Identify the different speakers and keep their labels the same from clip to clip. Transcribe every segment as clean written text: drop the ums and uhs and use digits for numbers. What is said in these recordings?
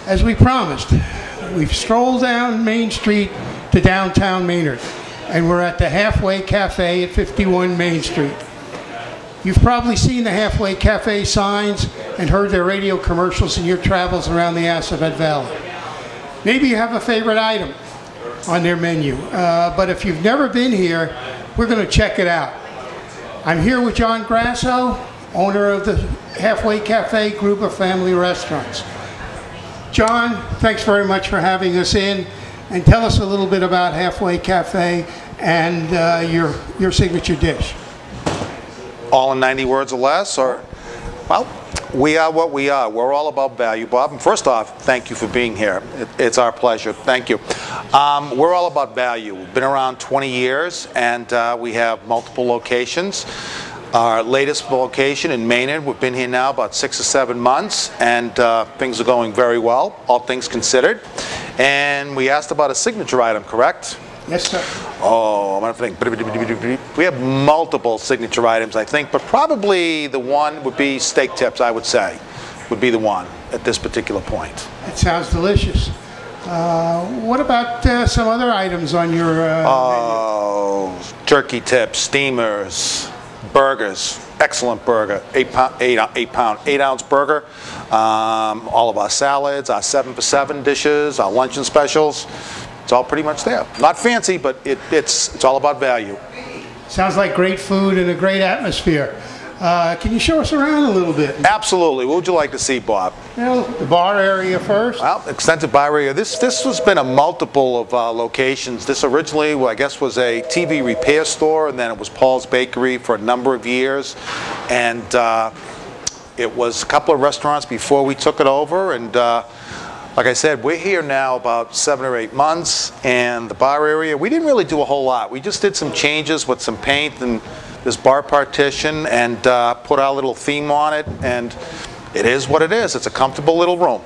Speaker 1: As we promised, we've strolled down Main Street to downtown Maynard, and we're at the Halfway Cafe at 51 Main Street. You've probably seen the Halfway Cafe signs and heard their radio commercials in your travels around the Assabet Valley. Maybe you have a favorite item on their menu, but if you've never been here, we're going to check it out. I'm here with John Grasso, owner of the Halfway Cafe group of family restaurants. John, thanks very much for having us in, and tell us a little bit about Halfway Cafe and your signature dish.
Speaker 2: All in 90 words or less, or, well, we are what we are. We're all about value, Bob. And first off, thank you for being here. It's our pleasure. Thank you. We're all about value. We've been around 20 years, and we have multiple locations. Our latest location in Maynard, we've been here now about 6 or 7 months, and things are going very well, all things considered. And we asked about a signature item, correct?
Speaker 1: Yes, sir.
Speaker 2: Oh, I'm going to think. We have multiple signature items, I think, but probably the one would be steak tips, I would say, would be the one at this particular point.
Speaker 1: It sounds delicious. What about some other items on your menu?
Speaker 2: Turkey tips, steamers, burgers, excellent burger, 8-ounce burger. All of our salads, our 7 for 7 dishes, our luncheon specials. It's all pretty much there. Not fancy, but it's all about value.
Speaker 1: Sounds like great food and a great atmosphere. Can you show us around a little bit?
Speaker 2: Absolutely. What would you like to see, Bob?
Speaker 1: Well, the bar area first.
Speaker 2: Well, extensive bar area. This has been a multiple of locations. This originally, well, I guess, was a TV repair store, and then it was Paul's Bakery for a number of years. And it was a couple of restaurants before we took it over, and like I said, we're here now about 7 or 8 months, and the bar area, we didn't really do a whole lot. We just did some changes with some paint and this bar partition, and put our little theme on it, and it is what it is. It's a comfortable little room.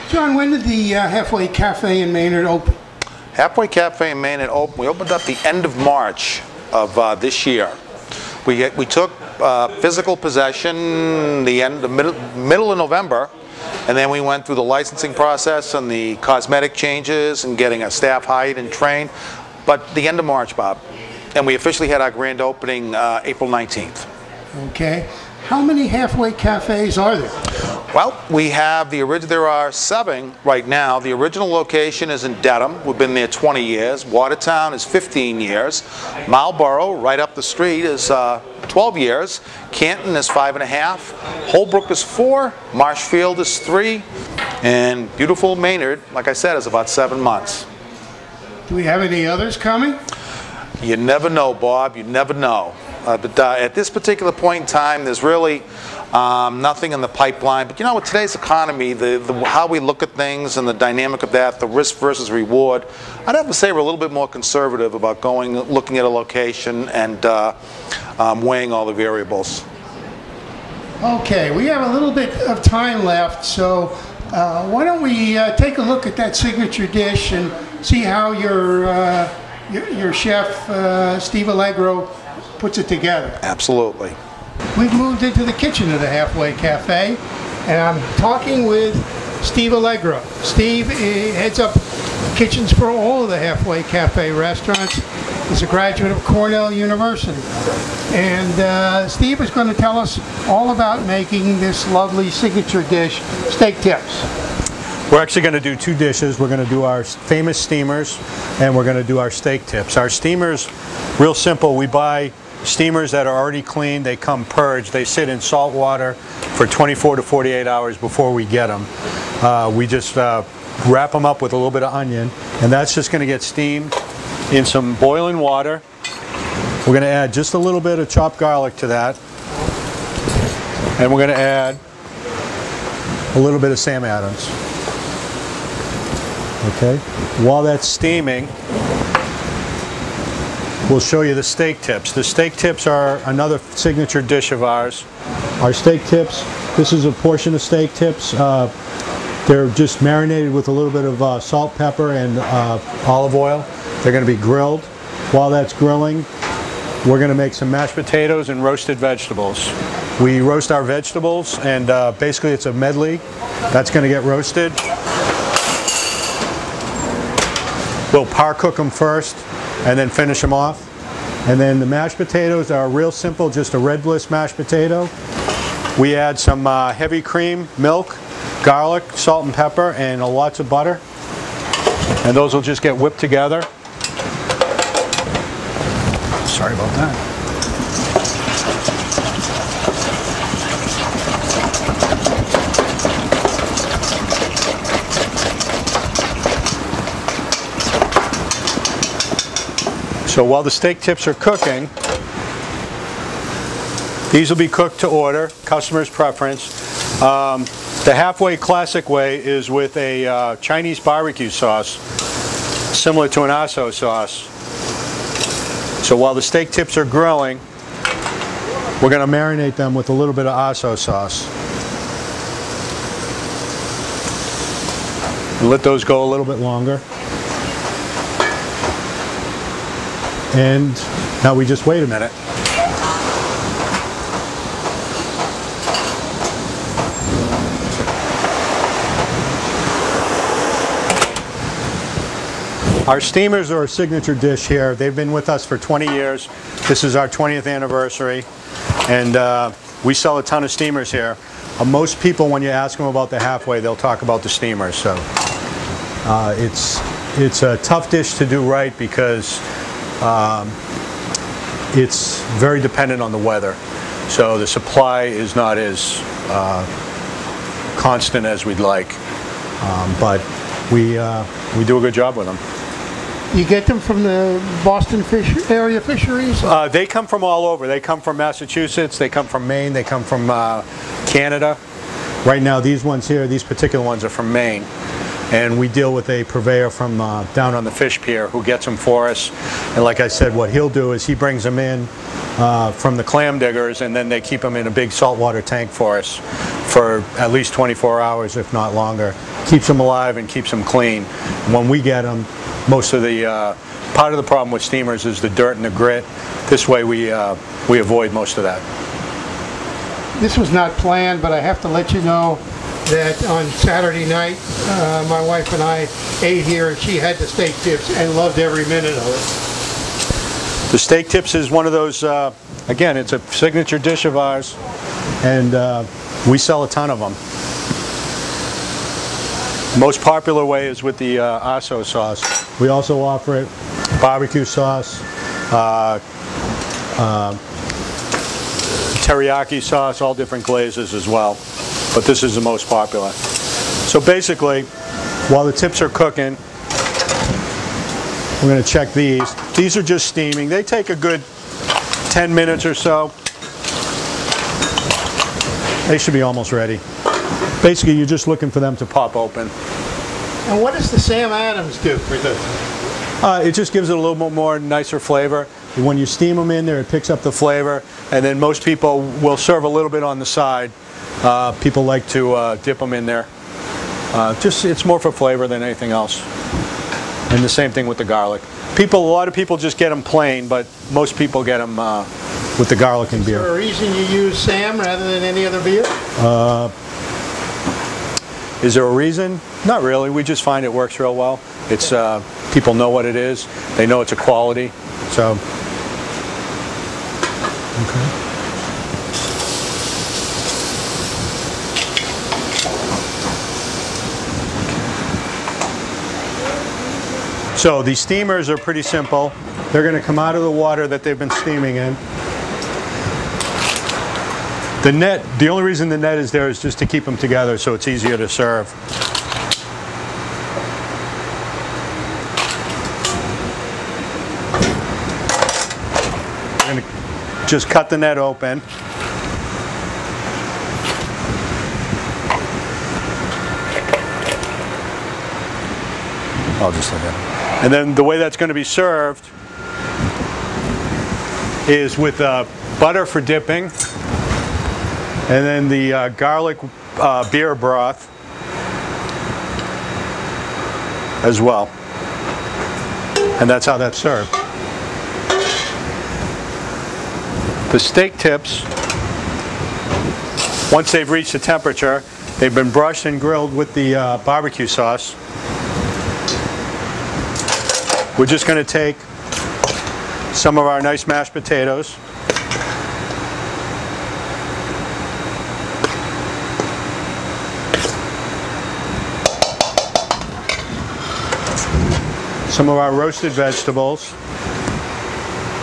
Speaker 1: John, when did the Halfway Cafe in Maynard open?
Speaker 2: Halfway Cafe in Maynard opened. We opened up the end of March of this year. We took physical possession the middle of November. And then we went through the licensing process and the cosmetic changes and getting our staff hired and trained. But the end of March, Bob. And we officially had our grand opening April 19th.
Speaker 1: Okay. How many Halfway Cafes are there?
Speaker 2: Well, we have there are 7 right now. The original location is in Dedham. We've been there 20 years. Watertown is 15 years. Marlboro, right up the street, is 12 years. Canton is 5.5. Holbrook is 4. Marshfield is 3. And beautiful Maynard, like I said, is about 7 months.
Speaker 1: Do we have any others coming?
Speaker 2: You never know, Bob. You never know. But at this particular point in time, there's really nothing in the pipeline. But you know, with today's economy, how we look at things and the dynamic of that, the risk versus reward, I'd have to say we're a little bit more conservative about looking at a location and weighing all the variables.
Speaker 1: Okay, we have a little bit of time left, so why don't we take a look at that signature dish and see how your chef, Steve Allegro, puts it together.
Speaker 2: Absolutely.
Speaker 1: We've moved into the kitchen of the Halfway Cafe, and I'm talking with Steve Allegro. Steve heads up kitchens for all of the Halfway Cafe restaurants. He's a graduate of Cornell University. And Steve is going to tell us all about making this lovely signature dish, steak tips.
Speaker 3: We're actually going to do 2 dishes. We're going to do our famous steamers, and we're going to do our steak tips. Our steamers, real simple. We buy steamers that are already cleaned. They come purged. They sit in salt water for 24 to 48 hours before we get them. We just wrap them up with a little bit of onion, and that's just going to get steamed in some boiling water. We're going to add just a little bit of chopped garlic to that, and we're going to add a little bit of Sam Adams. Okay, while that's steaming, we'll show you the steak tips. The steak tips are another signature dish of ours. Our steak tips, this is a portion of steak tips. They're just marinated with a little bit of salt, pepper, and olive oil. They're going to be grilled. While that's grilling, we're going to make some mashed potatoes and roasted vegetables. We roast our vegetables, and basically it's a medley that's going to get roasted. we'll par cook them first and then finish them off. And then the mashed potatoes are real simple, just a red bliss mashed potato. We add some heavy cream, milk, garlic, salt and pepper, and lots of butter. And those will just get whipped together. Sorry about that. So while the steak tips are cooking, these will be cooked to order, customer's preference. The halfway classic way is with a Chinese barbecue sauce, similar to an Asso sauce. So while the steak tips are grilling, we're going to marinate them with a little bit of Asso sauce. And let those go a little bit longer. And now we just wait a minute. Our steamers are a signature dish here. They've been with us for 20 years. This is our 20th anniversary. And we sell a ton of steamers here. Most people, when you ask them about the halfway, they'll talk about the steamers. So it's a tough dish to do right because it's very dependent on the weather. So the supply is not as constant as we'd like. But we do a good job with them.
Speaker 1: You get them from the Boston area fisheries?
Speaker 3: They come from all over. They come from Massachusetts, they come from Maine, they come from Canada. Right now these ones here, these particular ones are from Maine. And we deal with a purveyor from down on the fish pier who gets them for us. And like I said, what he'll do is he brings them in from the clam diggers, and then they keep them in a big saltwater tank for us for at least 24 hours, if not longer. Keeps them alive and keeps them clean. And when we get them, most of the part of the problem with steamers is the dirt and the grit. This way we avoid most of that.
Speaker 1: This was not planned, but I have to let you know that on Saturday night, my wife and I ate here, and she had the steak tips and loved every minute of it.
Speaker 3: The steak tips is one of those, again, it's a signature dish of ours, and we sell a ton of them. Most popular way is with the Asso sauce. We also offer it barbecue sauce, teriyaki sauce, all different glazes as well. But this is the most popular. So basically, while the tips are cooking, we're going to check these. These are just steaming. They take a good 10 minutes or so. They should be almost ready. Basically, you're just looking for them to pop open.
Speaker 1: And what does the Sam Adams do for this?
Speaker 3: It just gives it a little bit more nicer flavor. When you steam them in there, it picks up the flavor. And then most people will serve a little bit on the side. People like to dip them in there. It's more for flavor than anything else. And the same thing with the garlic. A lot of people just get them plain, but most people get them with the garlic and beer.
Speaker 1: Is there a reason you use Sam rather than any other beer?
Speaker 3: Is there a reason? Not really. We just find it works real well. It's people know what it is. They know it's a quality. So, okay. So these steamers are pretty simple. They're going to come out of the water that they've been steaming in. The net, the only reason the net is there is just to keep them together so it's easier to serve. I'm going to just cut the net open. I'll just like that. And then the way that's going to be served is with butter for dipping, and then the garlic beer broth as well. And that's how that's served. The steak tips, once they've reached the temperature, they've been brushed and grilled with the barbecue sauce. we're just going to take some of our nice mashed potatoes. Some of our roasted vegetables.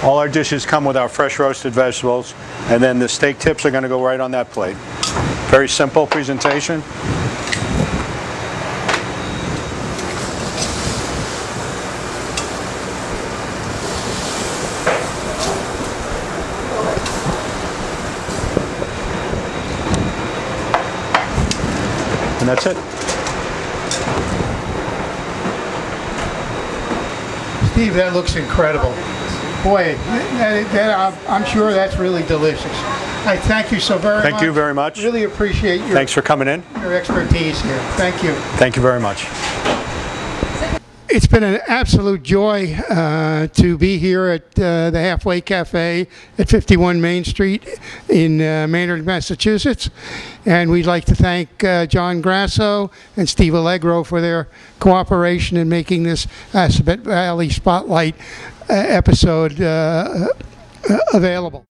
Speaker 3: All our dishes come with our fresh roasted vegetables, and then the steak tips are going to go right on that plate. Very simple presentation. And that's it.
Speaker 1: Steve, that looks incredible. Boy, I'm sure that's really delicious. I thank you so very much.
Speaker 3: Thank you very much.
Speaker 1: Really appreciate your,
Speaker 3: Thanks for coming in.
Speaker 1: your expertise here. Thank you.
Speaker 3: Thank you very much.
Speaker 1: It's been an absolute joy to be here at the Halfway Cafe at 51 Main Street in Maynard, Massachusetts. And we'd like to thank John Grasso and Steve Allegro for their cooperation in making this Assabet Valley Spotlight episode available.